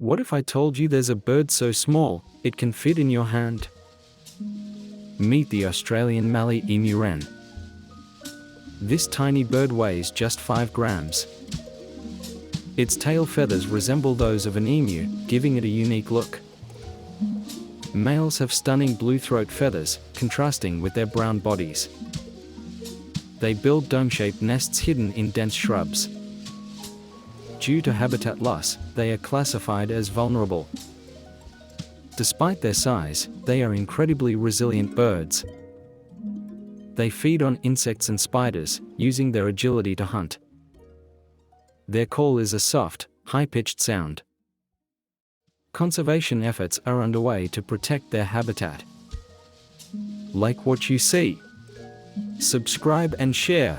What if I told you there's a bird so small, it can fit in your hand? Meet the Australian Mallee emu wren. This tiny bird weighs just 5 grams. Its tail feathers resemble those of an emu, giving it a unique look. Males have stunning blue throat feathers, contrasting with their brown bodies. They build dome-shaped nests hidden in dense shrubs. Due to habitat loss, they are classified as vulnerable. Despite their size, they are incredibly resilient birds. They feed on insects and spiders, using their agility to hunt. Their call is a soft, high-pitched sound. Conservation efforts are underway to protect their habitat. Like what you see. Subscribe and share.